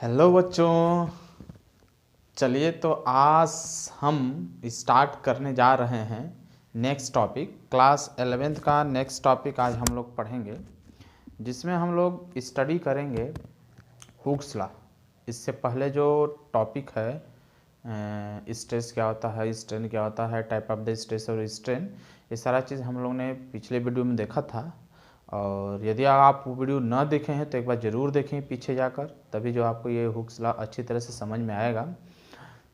Hello बच्चों। चलिए तो आज हम स्टार्ट करने जा रहे हैं नेक्स्ट टॉपिक। क्लास 11th का नेक्स्ट टॉपिक आज हम लोग पढ़ेंगे, जिसमें हम लोग स्टडी करेंगे हुक्स लॉ। इससे पहले जो टॉपिक है स्ट्रेस क्या होता है, स्ट्रेन क्या होता है, टाइप ऑफ द स्ट्रेस और स्ट्रेन, ये सारा चीज़ हम लोग ने पिछले वीडियो में देखा था। और यदि आप वो वीडियो ना देखे हैं तो एक बार ज़रूर देखें पीछे जाकर, तभी जो आपको ये हुक्स लॉ अच्छी तरह से समझ में आएगा।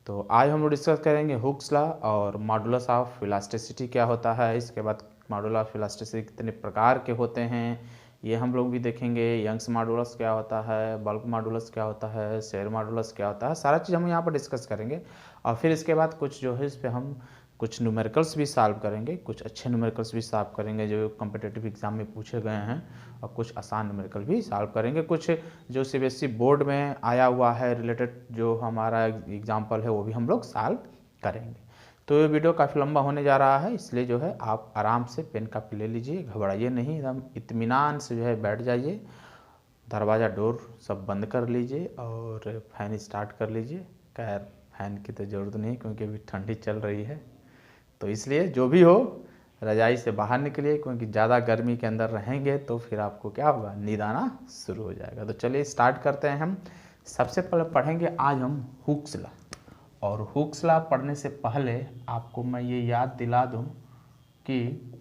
तो आज हम लोग डिस्कस करेंगे हुक्स लॉ और मॉडुलस ऑफ इलास्टिसिटी क्या होता है। इसके बाद मॉडुलस ऑफ इलास्टिसिटी कितने प्रकार के होते हैं ये हम लोग भी देखेंगे। यंग्स मॉडुलस क्या होता है, बल्क मॉडुलस क्या होता है, शेयर मॉडुलस क्या होता है, सारा चीज़ हम यहाँ पर डिस्कस करेंगे। और फिर इसके बाद कुछ जो है इस पर हम कुछ न्यूमेरिकल्स भी सॉल्व करेंगे, कुछ अच्छे न्यूमेरिकल्स भी सॉल्व करेंगे जो कॉम्पिटिटिव एग्जाम में पूछे गए हैं, और कुछ आसान न्यूमेरिकल भी सॉल्व करेंगे। कुछ जो सीबीएसई बोर्ड में आया हुआ है रिलेटेड जो हमारा एग्जाम्पल है वो भी हम लोग सॉल्व करेंगे। तो ये वीडियो काफ़ी लंबा होने जा रहा है, इसलिए जो है आप आराम से पेन कापी ले लीजिए, घबराइए नहीं, एकदम इत्मीनान से जो है बैठ जाइए। दरवाज़ा डोर सब बंद कर लीजिए और फैन स्टार्ट कर लीजिए। खैर फैन की तो ज़रूरत नहीं क्योंकि अभी ठंडी चल रही है, तो इसलिए जो भी हो रजाई से बाहर निकलिए, क्योंकि ज़्यादा गर्मी के अंदर रहेंगे तो फिर आपको क्या होगा, नींद आना शुरू हो जाएगा। तो चलिए स्टार्ट करते हैं। हम सबसे पहले पढ़ेंगे आज हम हुक्स लॉ। और हुक्स लॉ पढ़ने से पहले आपको मैं ये याद दिला दूं कि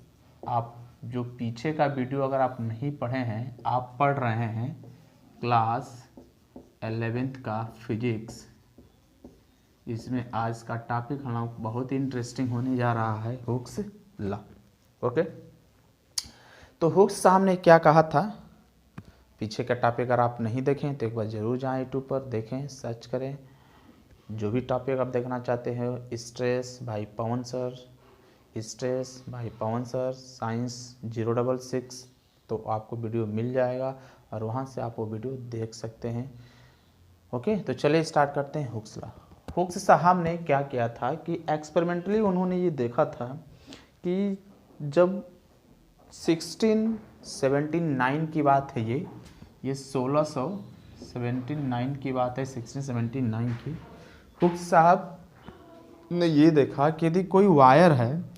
आप जो पीछे का वीडियो अगर आप नहीं पढ़े हैं, आप पढ़ रहे हैं क्लास 11th का फिजिक्स, इसमें आज का टॉपिक हम लोग बहुत ही इंटरेस्टिंग होने जा रहा है, हुक्स लॉ। ओके, तो हुक्स साहब ने क्या कहा था, पीछे का टॉपिक अगर आप नहीं देखें तो एक बार ज़रूर जाएं यूट्यूब पर, देखें, सर्च करें जो भी टॉपिक आप देखना चाहते हैं। स्ट्रेस भाई पवन सर, स्ट्रेस भाई पवन सर, साइंस 066, तो आपको वीडियो मिल जाएगा और वहाँ से आप वो वीडियो देख सकते हैं। ओके, तो चलिए स्टार्ट करते हैं हुक्स लॉ। हुक्स साहब ने क्या किया था कि एक्सपेरिमेंटली उन्होंने ये देखा था कि जब 1679 की बात है, ये 1679 की बात है, 1679 की। हुक्स साहब ने ये देखा कि यदि कोई वायर है,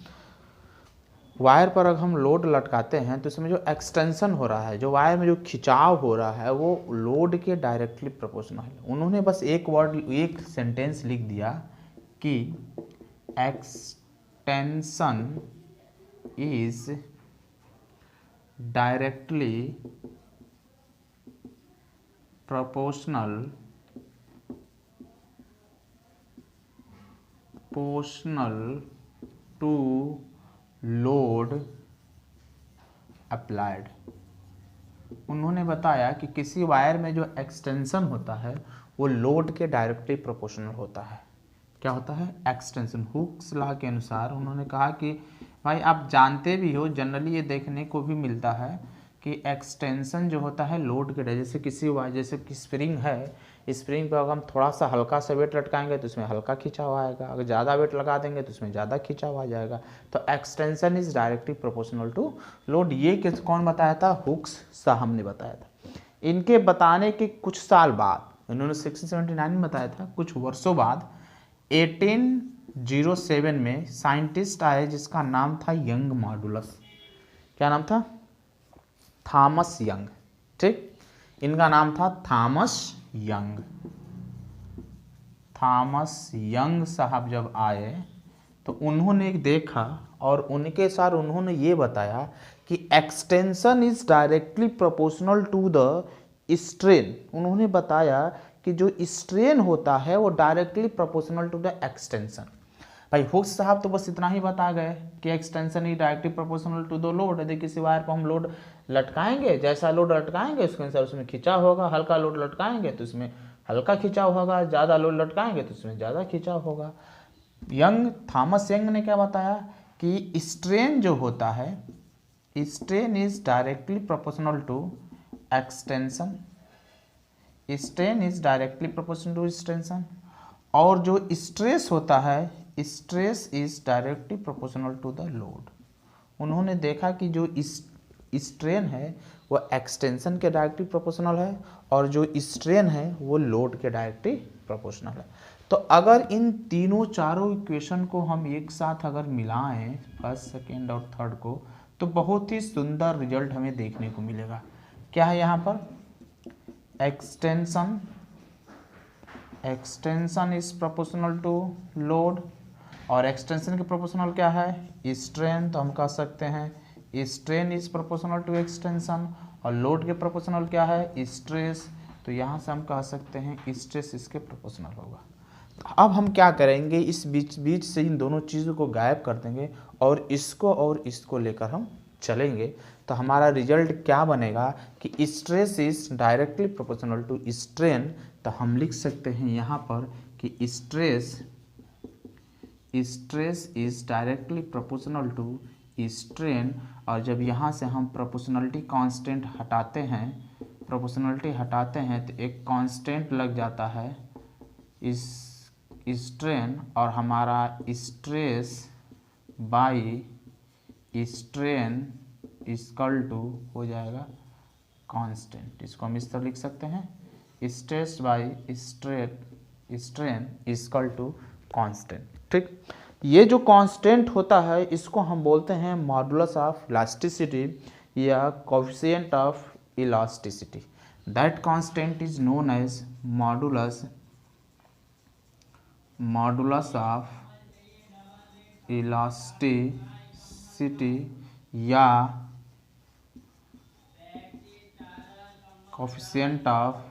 वायर पर अगर हम लोड लटकाते हैं तो इसमें जो एक्सटेंशन हो रहा है, जो वायर में जो खिंचाव हो रहा है, वो लोड के डायरेक्टली प्रोपोर्शनल है। उन्होंने बस एक वर्ड, एक सेंटेंस लिख दिया कि extension is directly proportional to load applied. उन्होंने बताया कि किसी वायर में जो एक्सटेंशन होता है वो लोड के डायरेक्टली प्रोपोर्शनल होता है। क्या होता है? एक्सटेंशन। हुक्स लॉ के अनुसार उन्होंने कहा कि भाई आप जानते भी हो, जनरली ये देखने को भी मिलता है कि एक्सटेंशन जो होता है लोड के, जैसे किसी वायर, जैसे कि स्प्रिंग है, स्प्रिंग पर अगर हम थोड़ा सा हल्का सा वेट लटकाएंगे तो उसमें हल्का खिंचाव आएगा, अगर ज़्यादा वेट लगा देंगे तो उसमें ज़्यादा खिंचाव आ जाएगा। तो extension is directly proportional to load. ये कौन बताया था? हुक्स साहब ने बताया था। इनके बताने के कुछ साल बाद, इन्होंने 1679 में बताया था, कुछ वर्षों बाद 1807 में साइंटिस्ट आए जिसका नाम था यंग मॉडुलस। क्या नाम था? Thomas young. ठीक, इनका नाम था थॉमस यंग। थॉमस यंग साहब जब आए तो उन्होंने देखा और उनके साथ उन्होंने ये बताया कि extension is directly proportional to the strain. उन्होंने बताया कि जो स्ट्रेन होता है वो directly proportional to the extension. भाई हुक्स साहब तो बस इतना ही बता गए कि extension is directly proportional to the load. यदि किसी वायर पर हम लोड लटकाएंगे, जैसा लोड लटकाएंगे उसके अनुसार उसमें खिंचाव होगा। हल्का लोड लटकाएंगे तो उसमें हल्का खिंचाव होगा, ज़्यादा लोड लटकाएंगे तो उसमें ज़्यादा खिंचाव होगा। थॉमस यंग ने क्या बताया कि स्ट्रेन जो होता है, strain is directly proportional to extension. Strain is directly proportional to extension. और जो स्ट्रेस होता है, stress is directly proportional to the load. उन्होंने देखा कि जो स्ट्रेन है वो एक्सटेंशन के डायरेक्टली प्रोपोर्शनल है और जो स्ट्रेन है वो लोड के डायरेक्टली प्रोपोर्शनल है। तो अगर इन तीनों चारों इक्वेशन को हम एक साथ अगर मिलाएं फर्स्ट सेकेंड और थर्ड को, तो बहुत ही सुंदर रिजल्ट हमें देखने को मिलेगा। क्या है यहाँ पर, extension is proportional to load, और एक्सटेंशन के प्रोपोर्शनल क्या है, स्ट्रेन। तो हम कह सकते हैं strain is proportional to extension, और लोड के प्रोपोर्शनल क्या है, स्ट्रेस। तो यहाँ से हम कह सकते हैं स्ट्रेस इसके प्रोपोर्शनल होगा। तो अब हम क्या करेंगे, इस बीच से इन दोनों चीज़ों को गायब कर देंगे और इसको लेकर हम चलेंगे। तो हमारा रिजल्ट क्या बनेगा कि stress is directly proportional to strain. तो हम लिख सकते हैं यहाँ पर कि stress is directly proportional to strain. और जब यहाँ से हम प्रोपोर्शनलिटी कांस्टेंट हटाते हैं तो एक कांस्टेंट लग जाता है इस स्ट्रेन, और हमारा stress by strain equal to हो जाएगा कांस्टेंट। इसको हम इस तरह लिख सकते हैं, stress by strain equal to constant. ठीक, ये जो कांस्टेंट होता है इसको हम बोलते हैं मॉडुलस ऑफ इलास्टिसिटी या coefficient of elasticity. That constant is known as modulus of elasticity या कोएफिशिएंट ऑफ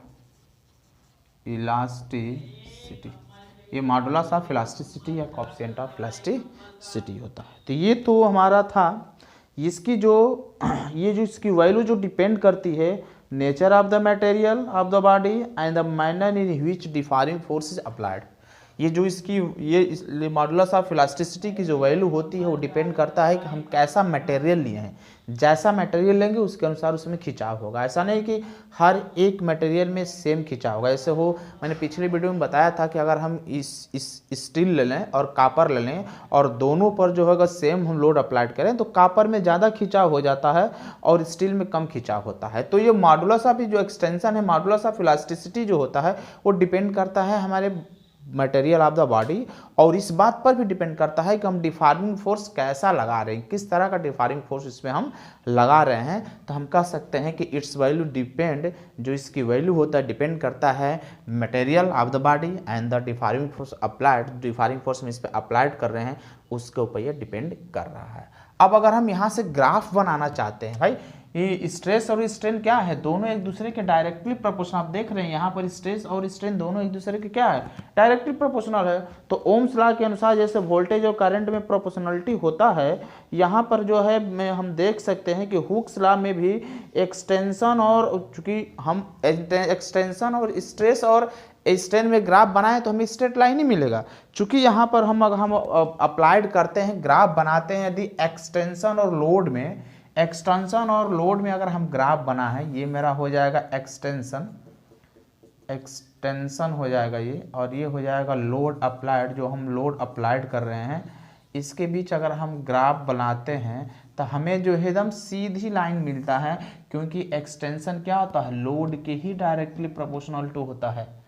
इलास्टिसिटी। ये मॉडुलस ऑफ इलास्टिसिटी या कोएफिशिएंट ऑफ इलास्टिसिटी होता है। तो ये तो हमारा था, इसकी जो इसकी वैल्यू जो डिपेंड करती है nature of the material of the body and the manner in which deforming force is applied. ये जो इसकी मॉडुलस ऑफ इलास्टिसिटी की जो वैल्यू होती है वो डिपेंड करता है कि हम कैसा मटेरियल लिए हैं। जैसा मटेरियल लेंगे उसके अनुसार उसमें खिंचाव होगा। ऐसा नहीं कि हर एक मटेरियल में सेम खिंचाव होगा। ऐसे हो, मैंने पिछले वीडियो में बताया था कि अगर हम इस स्टील ले लें और कापर ले लें और दोनों पर जो होगा सेम हम लोड अप्लाइड करें तो कापर में ज़्यादा खिंचाव हो जाता है और स्टील में कम खिंचाव होता है। तो ये मॉडुलस ऑफ जो एक्सटेंशन है, मॉडुलस ऑफ इलास्टिसिटी जो होता है वो डिपेंड करता है हमारे मटेरियल ऑफ द बॉडी, और इस बात पर भी डिपेंड करता है कि हम डिफॉर्मिंग फोर्स कैसा लगा रहे हैं, किस तरह का डिफॉर्मिंग फोर्स इसमें हम लगा रहे हैं। तो हम कह सकते हैं कि इट्स वैल्यू डिपेंड, जो इसकी वैल्यू होता है डिपेंड करता है material of the body and the deforming force applied. Deforming force हम इस पर अप्लाइड कर रहे हैं उसके ऊपर ये डिपेंड कर रहा है। अब अगर हम यहाँ से ग्राफ बनाना चाहते हैं, भाई ये स्ट्रेस और स्ट्रेन क्या है, दोनों एक दूसरे के डायरेक्टली प्रोपोर्शनल। आप देख रहे हैं यहाँ पर स्ट्रेस और स्ट्रेन दोनों एक दूसरे के क्या है, डायरेक्टली प्रोपोर्शनल है। तो ओम्स लॉ के अनुसार जैसे वोल्टेज और करंट में प्रोपोर्शनलिटी होता है, यहाँ पर जो है हम देख सकते हैं कि हुक्स लॉ में भी एक्सटेंशन और, चूंकि हम एक्सटेंशन और स्ट्रेस और स्ट्रेन में ग्राफ बनाए तो हमें स्ट्रेट लाइन ही मिलेगा। चूंकि यहाँ पर हम अप्लाइड करते हैं, ग्राफ बनाते हैं, यदि एक्सटेंशन और लोड में अगर हम ग्राफ बना है, ये मेरा हो जाएगा एक्सटेंशन हो जाएगा ये, और ये हो जाएगा लोड अप्लाइड, जो हम लोड अप्लाइड कर रहे हैं। इसके बीच अगर हम ग्राफ बनाते हैं तो हमें जो है एकदम सीधी लाइन मिलता है, क्योंकि एक्सटेंशन क्या होता है, लोड के ही डायरेक्टली प्रोपोर्शनल टू होता है।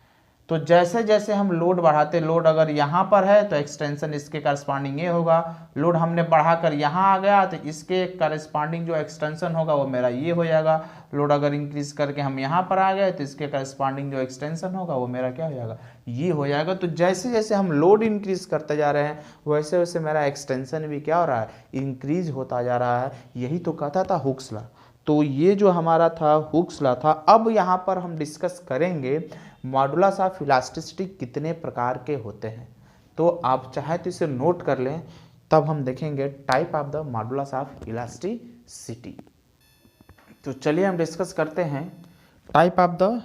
तो जैसे जैसे हम लोड बढ़ाते, लोड अगर यहाँ पर है तो एक्सटेंशन इसके करस्पॉन्डिंग ये होगा, लोड हमने बढ़ाकर यहाँ आ गया तो इसके करस्पॉन्डिंग जो एक्सटेंशन होगा वो मेरा ये हो जाएगा। लोड अगर इंक्रीज करके हम यहाँ पर आ गए तो इसके करस्पॉन्डिंग जो एक्सटेंशन होगा वो मेरा क्या हो जाएगा, ये हो जाएगा। तो जैसे जैसे हम लोड इंक्रीज करते जा रहे हैं वैसे वैसे मेरा एक्सटेंशन भी क्या हो रहा है, इंक्रीज होता जा रहा है। यही तो कहता था हुक्स लॉ। तो ये जो हमारा था हुक्स लॉ था। अब यहाँ पर हम डिस्कस करेंगे मॉडुलस ऑफ इलास्टिसिटी कितने प्रकार के होते हैं। तो आप चाहे तो इसे नोट कर लें, तब हम देखेंगे type of the modulus of elasticity. तो चलिए हम डिस्कस करते हैं type of the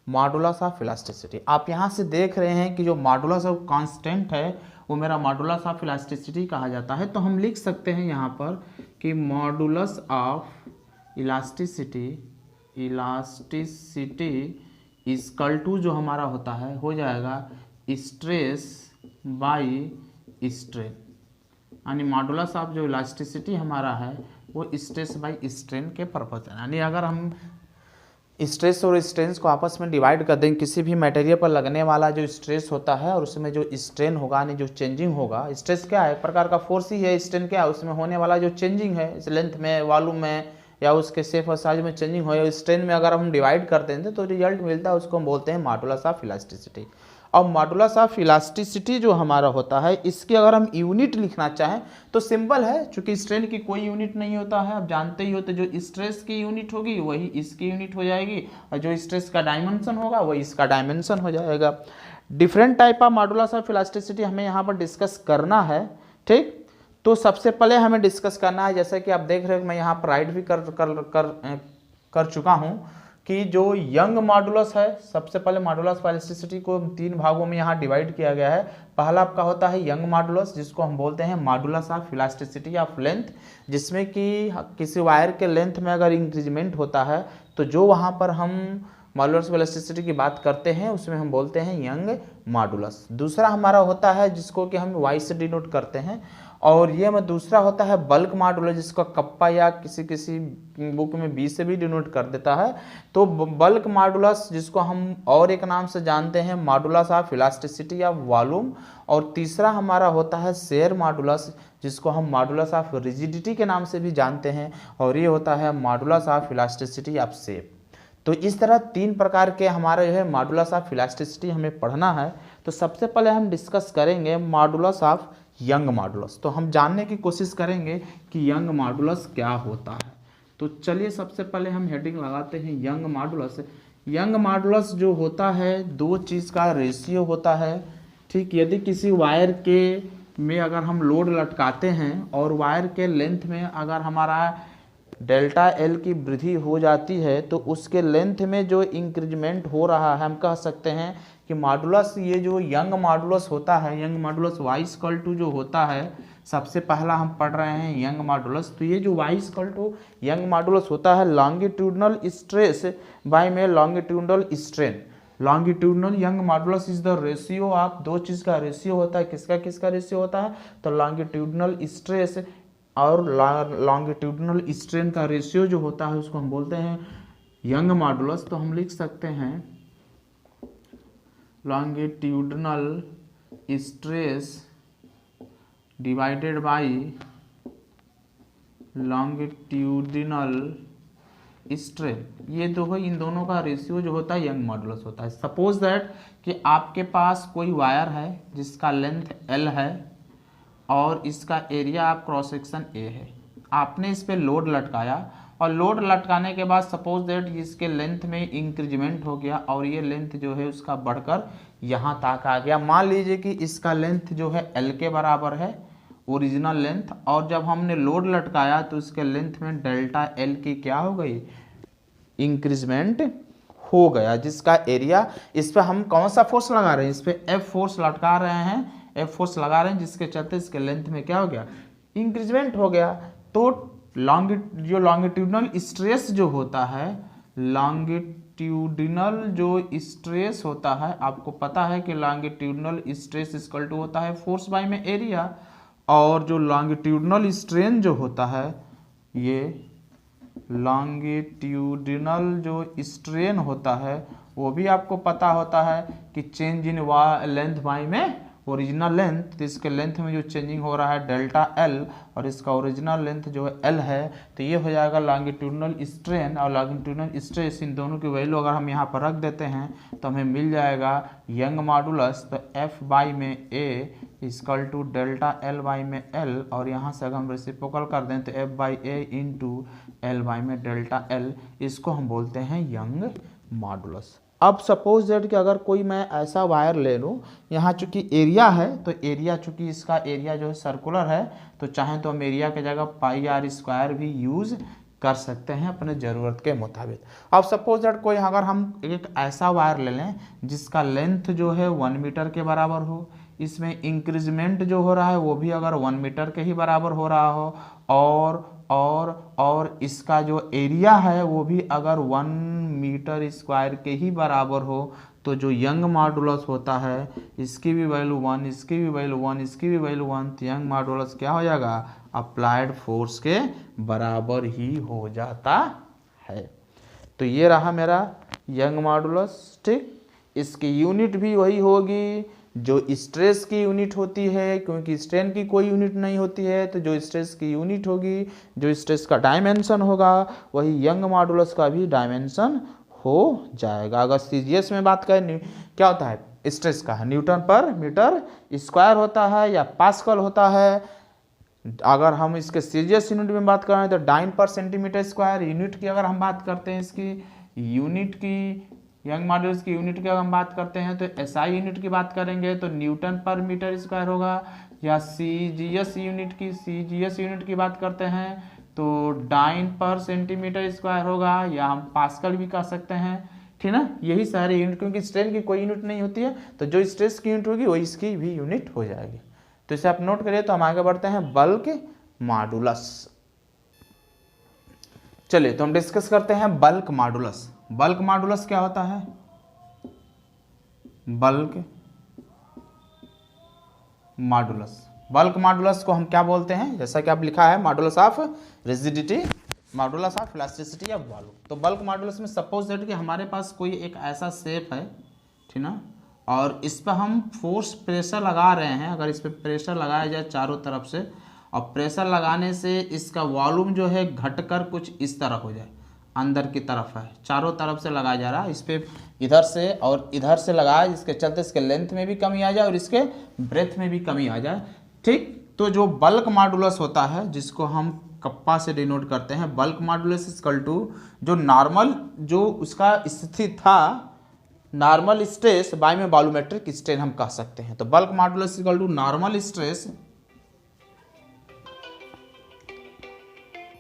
modulus of elasticity. आप यहाँ से देख रहे हैं कि जो मॉडुलस ऑफ कांस्टेंट है वो मेरा मॉडुलस ऑफ इलास्टिसिटी कहा जाता है। तो हम लिख सकते हैं यहाँ पर कि modulus of elasticity equal to जो हमारा होता है हो जाएगा स्ट्रेस बाई स्ट्रेन, यानी मॉडुलस ऑफ जो इलास्टिसिटी हमारा है वो स्ट्रेस बाई स्ट्रेन के प्रपोर्शनल, यानी अगर हम स्ट्रेस और स्ट्रेन को आपस में डिवाइड कर दें, किसी भी मटेरियल पर लगने वाला जो स्ट्रेस होता है और उसमें जो स्ट्रेन होगा यानी जो चेंजिंग होगा, स्ट्रेस क्या है, एक प्रकार का फोर्स ही है, स्ट्रेन क्या है, उसमें होने वाला जो चेंजिंग है इस लेंथ में, वॉल्यूम में या उसके शेप और साइज में चेंजिंग हो, स्ट्रेन में अगर हम डिवाइड करते हैं तो रिजल्ट मिलता है, उसको हम बोलते हैं मॉडुलस ऑफ इलास्टिसिटी। और मॉडुलस ऑफ इलास्टिसिटी जो हमारा होता है, इसकी अगर हम यूनिट लिखना चाहें तो सिंपल है, चूंकि स्ट्रेन की कोई यूनिट नहीं होता है, आप जानते ही होते, जो स्ट्रेस की यूनिट होगी वही इसकी यूनिट हो जाएगी, और जो स्ट्रेस का डायमेंशन होगा वही इसका डायमेंशन हो जाएगा। Different type of modulus of elasticity हमें यहाँ पर डिस्कस करना है, ठीक। तो सबसे पहले हमें डिस्कस करना है, जैसे कि आप देख रहे हो मैं यहाँ पर राइट भी कर चुका हूँ कि जो यंग मॉडुलस है, सबसे पहले मॉडुलस ऑफ इलास्टिसिटी को 3 भागों में यहाँ डिवाइड किया गया है। पहला आपका होता है यंग मॉडुलस, जिसको हम बोलते हैं modulus of elasticity of length, जिसमें कि किसी वायर के लेंथ में अगर इंक्रीजमेंट होता है तो जो वहाँ पर हम मॉडुलस ऑफ इलास्टिसिटी की बात करते हैं उसमें हम बोलते हैं यंग मॉडुलस। दूसरा हमारा होता है जिसको कि हम वाई से डिनोट करते हैं, और ये में दूसरा होता है बल्क मॉडुलस, जिसको कप्पा या किसी बुक में बी से भी डिनोट कर देता है। तो बल्क मॉडुलस जिसको हम और एक नाम से जानते हैं modulus of elasticity of volume, और तीसरा हमारा होता है शेयर मॉडुलस, जिसको हम मॉडुलस ऑफ रिजिडिटी के नाम से भी जानते हैं, और ये होता है modulus of elasticity of shape. तो इस तरह 3 प्रकार के हमारे जो है मॉडुलस ऑफ इलास्टिसिटी हमें पढ़ना है। तो सबसे पहले हम डिस्कस करेंगे मॉडुलस ऑफ यंग मॉडुलस। तो हम जानने की कोशिश करेंगे कि यंग मॉडुलस क्या होता है। तो चलिए सबसे पहले हम हेडिंग लगाते हैं यंग मॉडुलस। यंग मॉडुलस जो होता है 2 चीज़ का रेशियो होता है, ठीक। यदि किसी वायर के में अगर हम लोड लटकाते हैं और वायर के लेंथ में अगर हमारा डेल्टा एल की वृद्धि हो जाती है तो उसके लेंथ में जो इंक्रीजमेंट हो रहा है, हम कह सकते हैं कि मॉडुलस, ये जो यंग मॉडुलस होता है, Young modulus Y equal to जो होता है, सबसे पहला हम पढ़ रहे हैं यंग मॉडुलस। तो ये जो Y equal to Young modulus होता है लॉन्गिट्यूडनल स्ट्रेस बाय में longitudinal strain. Longitudinal Young modulus is the ratio of 2 चीज़ का रेशियो होता है। किसका रेशियो होता है, तो लॉन्गिट्यूडनल स्ट्रेस और लॉन्गिट्यूडनल स्ट्रेन का रेशियो जो होता है उसको हम बोलते हैं यंग मॉडुलस। तो हम लिख सकते हैं longitudinal stress divided by longitudinal strain, ये दो है, इन दोनों का रेशियो जो होता है यंग मॉडुलस होता है। सपोज दैट कि आपके पास कोई वायर है जिसका लेंथ एल है और इसका एरिया आप क्रॉस सेक्शन ए है, आपने इस पे लोड लटकाया और लोड लटकाने के बाद सपोज दैट इसके लेंथ में इंक्रीजमेंट हो गया और ये लेंथ जो है उसका बढ़कर यहाँ तक आ गया। मान लीजिए कि इसका लेंथ जो है एल के बराबर है ओरिजिनल लेंथ, और जब हमने लोड लटकाया तो इसके लेंथ में डेल्टा एल की क्या हो गई, इंक्रीजमेंट हो गया, जिसका एरिया, इस पर हम कौन सा फोर्स लगा रहे हैं, इस पर एफ फोर्स लटका रहे हैं, एफ फोर्स लगा रहे हैं, जिसके चलते इसके लेंथ में क्या हो गया, इंक्रीजमेंट हो गया। तो जो लॉन्गिट्यूडनल स्ट्रेस जो होता है, लॉन्गिट्यूडनल जो स्ट्रेस होता है, आपको पता है कि लॉन्गिट्यूडनल स्ट्रेस इक्वल टू होता है फोर्स बाय में एरिया, और जो लॉन्गिट्यूडनल स्ट्रेन जो होता है, ये लॉन्गिट्यूडनल जो स्ट्रेन होता है वो भी आपको पता होता है कि चेंज इन लेंथ बाय में ओरिजिनल लेंथ। तो इसके लेंथ में जो चेंजिंग हो रहा है डेल्टा एल और इसका ओरिजिनल लेंथ जो है एल है, तो ये हो जाएगा लॉन्गिट्यूडनल स्ट्रेन और लॉन्गिट्यूडनल स्ट्रेस। इन दोनों की वैल्यू अगर हम यहाँ पर रख देते हैं तो हमें मिल जाएगा यंग मॉडुलस, तो एफ बाई में A equal to delta L by में एल, और यहाँ से अगर हम रेसिप्रोकल कर दें तो F by A into L by में डेल्टा एल, इसको हम बोलते हैं यंग मॉडुलस। अब सपोज दैट कि अगर कोई मैं ऐसा वायर ले लूँ, यहाँ चूंकि एरिया है तो एरिया, चूंकि इसका एरिया जो है सर्कुलर है, तो चाहें तो हम एरिया के जगह पाई आर स्क्वायर भी यूज़ कर सकते हैं अपने ज़रूरत के मुताबिक। अब सपोज दैट कोई अगर हम एक ऐसा वायर ले लें जिसका लेंथ जो है 1 मीटर के बराबर हो, इसमें इंक्रीजमेंट जो हो रहा है वो भी अगर 1 मीटर के ही बराबर हो रहा हो, और इसका जो एरिया है वो भी अगर 1 मीटर स्क्वायर के ही बराबर हो, तो जो यंग मॉडुलस होता है इसकी भी वैल्यू 1, इसकी भी वैल्यू 1, इसकी भी वैल्यू 1, तो यंग मॉडुलस क्या हो जाएगा, अप्लाइड फोर्स के बराबर ही हो जाता है। तो ये रहा मेरा यंग मॉडुलस, ठीक। इसकी यूनिट भी वही होगी जो स्ट्रेस की यूनिट होती है, क्योंकि स्ट्रेन की कोई यूनिट नहीं होती है, तो जो स्ट्रेस की यूनिट होगी, जो स्ट्रेस का डायमेंशन होगा, वही यंग मॉडुलस का भी डायमेंशन हो जाएगा। अगर सीजीएस में बात करें क्या होता है स्ट्रेस का, न्यूटन पर मीटर स्क्वायर होता है या पास्कल होता है। अगर हम इसके सीजीएस यूनिट में बात करें तो डाइन पर सेंटीमीटर स्क्वायर। यूनिट की अगर हम बात करते हैं इसकी यूनिट की, यंग मॉडुलस की यूनिट की अगर हम बात करते हैं तो एसआई यूनिट की बात करेंगे तो न्यूटन पर मीटर स्क्वायर होगा, या सीजीएस यूनिट की बात करते हैं तो डाइन पर सेंटीमीटर स्क्वायर होगा, या हम पास्कल भी कह सकते हैं, ठीक ना। यही सारे यूनिट, क्योंकि स्ट्रेन की कोई यूनिट नहीं होती है, तो जो स्ट्रेस की यूनिट होगी वही इसकी भी यूनिट हो जाएगी। तो इसे आप नोट करिए। तो हम आगे बढ़ते हैं बल्क मॉडुलस। चलिए तो हम डिस्कस करते हैं बल्क मॉडुलस। बल्क मॉडुलस क्या होता है, बल्क मॉडुलस, बल्क मॉडुलस को हम क्या बोलते हैं, जैसा कि आप लिखा है modulus of rigidity, modulus of elasticity of volume. तो बल्क मॉडुलस में सपोज दैट कि हमारे पास कोई एक ऐसा शेप है, ठीक ना, और इस पर हम फोर्स प्रेशर लगा रहे हैं। अगर इस पर प्रेशर लगाया जाए चारों तरफ से, और प्रेशर लगाने से इसका वॉल्यूम जो है घटकर कुछ इस तरह हो जाए, अंदर की तरफ है, चारों तरफ से लगाया जा रहा है, इस पर इधर से और इधर से लगाया, जिसके चलते इसके लेंथ में भी कमी आ जाए और इसके ब्रेथ में भी कमी आ जाए, ठीक। तो जो बल्क मॉडुलस होता है, जिसको हम कप्पा से डिनोट करते हैं, बल्क मॉडुलस इक्वल टू जो नॉर्मल, जो उसका स्थिति था नॉर्मल स्ट्रेस बाय में वॉल्यूमेट्रिक स्ट्रेन हम कह सकते हैं। तो bulk modulus equal to normal stress